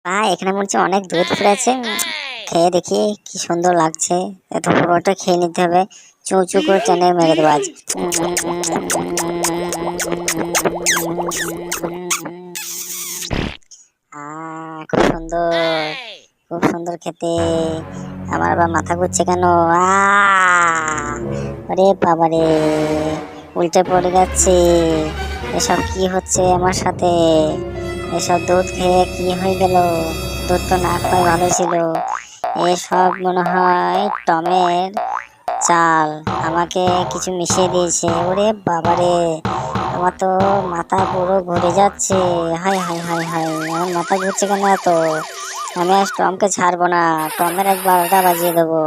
ভাই এখানে মনে হচ্ছে অনেক দুধ ফুটেছে। খেয়ে দেখি কি সুন্দর লাগছে। এত পুরোটা খেয়ে নিতে হবে। চু চু করে টেনে মেরে দেবো আজ। খুব সুন্দর, খুব সুন্দর খেতে। আমার আবার মাথা ঘুরছে কেন? আরে বাবারে, উল্টে পড়ে যাচ্ছে। এসব কি হচ্ছে আমার সাথে? এসব দুধ খেয়ে কি হয়ে গেল? দুধ তো না খাওয়াই ভালো ছিল। এসব মনে হয় টমের চাল, আমাকে কিছু মিশিয়ে দিয়েছে। ওরে বাবারে, আমার তো মাথা পুরো ঘুরে যাচ্ছে। হাই হাই হাই হাই, আমার মাথা ঘুরছে কেন এত? আমি আজ টমকে ছাড়বো না, টমের এক 12টা বাজিয়ে দেবো।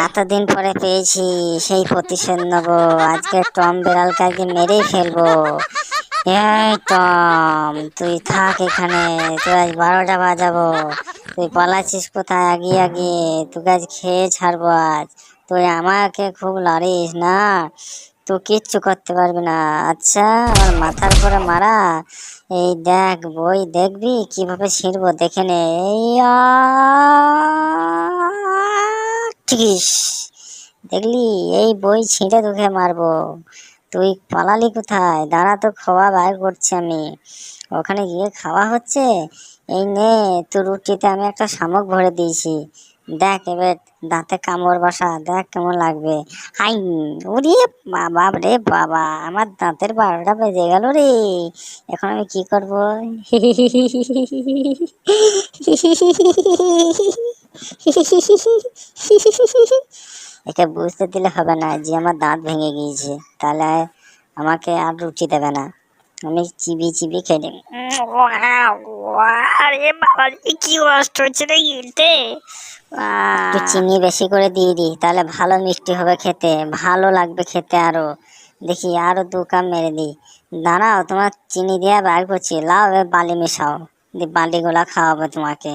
এতদিন পরে পেয়েছি, সেই প্রতিশোধ নেবো। আজকে টম বিড়ালকে একদিন মেরেই ফেলবো। এই টম, তুই থাক এখানে। তুই আজ 12টা বাজাবো। তুই পালাচ্ছিস কোথায়? আগিয়ে আগিয়ে তোকে আজ খেয়ে ছাড়বো আজ। তুই আমাকে খুব লড়িস না, তুই কিচ্ছু করতে পারবি না। আচ্ছা, আমার মাথার উপরে মারা। এই দেখ, বই দেখবি কিভাবে ছিঁড়বো, দেখে নে। ঠিস, দেখলি? এই বই ছিঁড়ে তোকে মারবো। তুই পালালি কোথায়? দাঁড়া, তো খাওয়া বাইর করছি আমি। ওখানে গিয়ে খাওয়া হচ্ছে। এই নে, তোর রুটিতে আমি একটা শামুক ভরে দিয়েছি। দেখ এবার দাঁতে কামড় বসা, দেখ কেমন লাগবে। হাই, ওরে বাবা রে বাবা, আমার দাঁতের 12টা বেজে গেল রে। এখন আমি কি করবো? একে বুঝতে দিলে হবে না যে আমার দাঁত ভেঙে গিয়েছে, তাহলে আমাকে আর রুটি দেবে না। আমি চিবি চিবি খেয়ে নেব। আরে বাবা, কি কষ্ট হচ্ছে রে গিলতে। একটু চিনি বেশি করে দিয়ে দিই, তাহলে ভালো মিষ্টি হবে খেতে, ভালো লাগবে খেতে আরো। দেখি আরো 2 কাপ মেরে দিই। দাঁড়াও, তোমার চিনি দিয়ে বার করছি। লাও, এবার বালি মেশাও, বালিগুলা খাওয়াবো তোমাকে।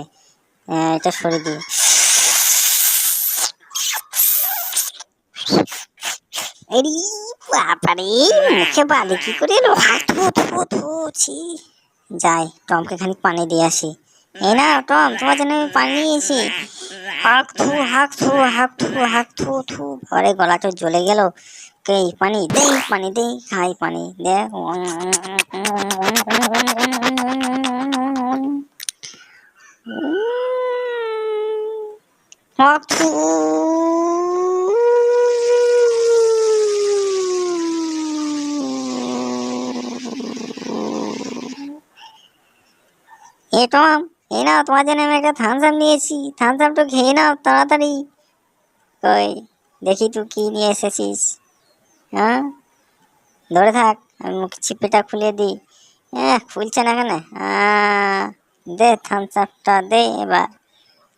এটা সরিয়ে দিই। এরি বাবারে, মুখে বালি কি করে এলো? থু থু থু, ছি। যাই, টমকে খানিক পানি দিয়ে আসি। এই না টম, তোমার জন্য আমি পানি নিয়েছি। হাক থু হাক থু হাক থু হাক থু থু। পরে গলাটা জ্বলে গেল। কে পানি দে, পানি দে, খাই পানি দে। হাক থু। এ টম, এই নাও, তোমার জন্য আমি একটা থামস আপ নিয়েছি। থামস আপ তো খেয়ে নাও তাড়াতাড়ি। কই দেখি তুই কি নিয়ে এসেছিস। হ্যাঁ, ধরে থাক, আমি মুখে চিপিটা খুলে দিই। খুলছে না কেন? দে থামস আপটা দে এবার।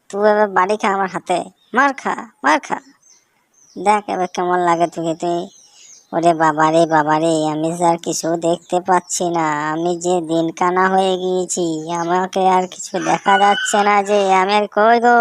তুই এবার বাড়ি খা আমার হাতে। মার খা, মার খা। দেখ এবার কেমন লাগে তোকে তুই। ওরে বাবা রে বাবা রে, আমি আর কিছু দেখতে পাচ্ছি না। আমি যে দিন কানা হয়ে গিয়েছি, আমাকে আর কিছু দেখা যাচ্ছে না যে। আমি আর কই গো?